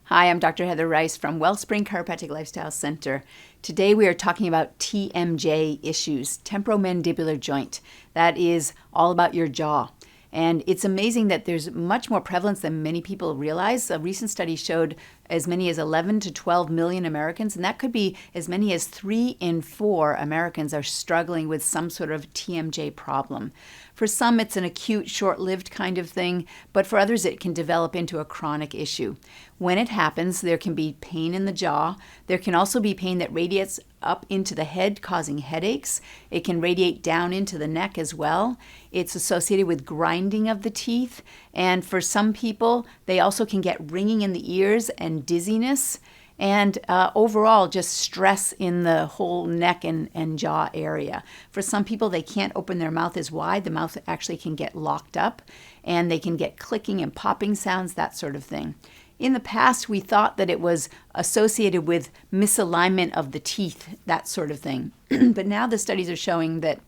Hi, I'm Dr. Heather Rice from Wellspring Chiropractic Lifestyle Center. Today we are talking about TMJ issues, temporomandibular joint. That is all about your jaw. And it's amazing that there's much more prevalence than many people realize. A recent study showed as many as 11 to 12 million Americans, and that could be as many as 3 in 4 Americans are struggling with some sort of TMJ problem. For some, it's an acute, short-lived kind of thing, but for others, it can develop into a chronic issue. When it happens, there can be pain in the jaw. There can also be pain that radiates up into the head, causing headaches. It can radiate down into the neck as well. It's associated with grinding of the teeth, and for some people, they also can get ringing in the ears and dizziness, and overall just stress in the whole neck and jaw area. For some people, they can't open their mouth as wide. The mouth actually can get locked up, and they can get clicking and popping sounds, that sort of thing. In the past, we thought that it was associated with misalignment of the teeth, that sort of thing. But now the studies are showing that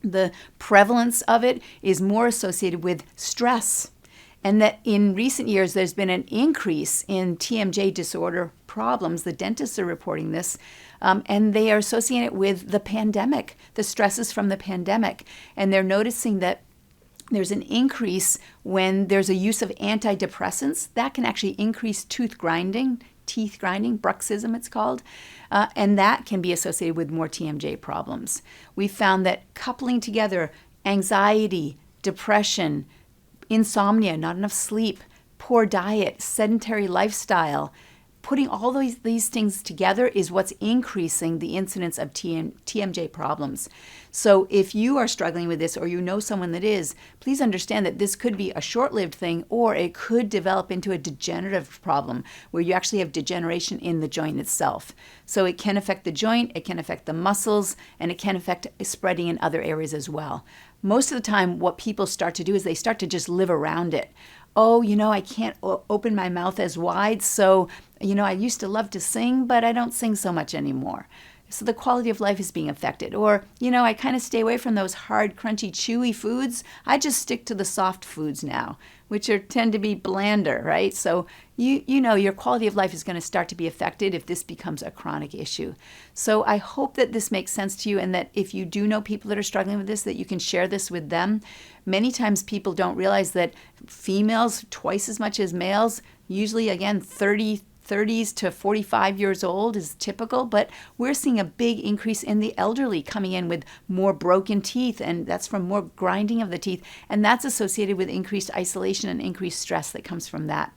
the prevalence of it is more associated with stress, and that in recent years there's been an increase in TMJ disorder problems. The dentists are reporting this, and they are associating it with the pandemic, the stresses from the pandemic. And they're noticing that there's an increase when there's a use of antidepressants. That can actually increase teeth grinding, bruxism it's called, and that can be associated with more TMJ problems. We found that coupling together anxiety, depression, insomnia, not enough sleep, poor diet, sedentary lifestyle, putting all these things together is what's increasing the incidence of TMJ problems. So if you are struggling with this or you know someone that is, please understand that this could be a short-lived thing, or it could develop into a degenerative problem where you actually have degeneration in the joint itself. So it can affect the joint, it can affect the muscles, and it can affect spreading in other areas as well. Most of the time, what people start to do is they start to just live around it. Oh, I can't open my mouth as wide, so, I used to love to sing, but I don't sing so much anymore. So the quality of life is being affected. Or, I kind of stay away from those hard, crunchy, chewy foods. I just stick to the soft foods now, which tend to be blander, right? So your quality of life is going to start to be affected if this becomes a chronic issue. So I hope that this makes sense to you, and that if you do know people that are struggling with this, that you can share this with them. Many times people don't realize that females, twice as much as males, usually, again, 30s to 45 years old is typical, but we're seeing a big increase in the elderly coming in with more broken teeth, and that's from more grinding of the teeth, and that's associated with increased isolation and increased stress that comes from that.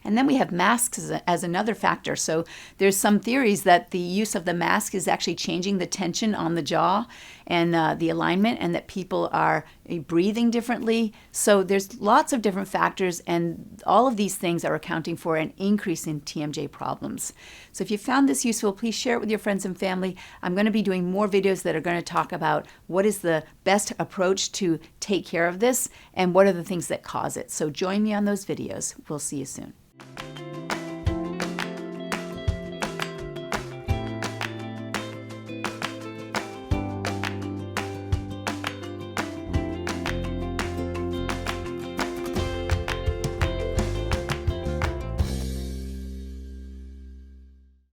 And then we have masks as another factor. So there's some theories that the use of the mask is actually changing the tension on the jaw and the alignment, and that people are breathing differently. So there's lots of different factors, and all of these things are accounting for an increase in TMJ problems. So if you found this useful, please share it with your friends and family. I'm going to be doing more videos that are going to talk about what is the best approach to take care of this and what are the things that cause it. So join me on those videos. We'll see you soon.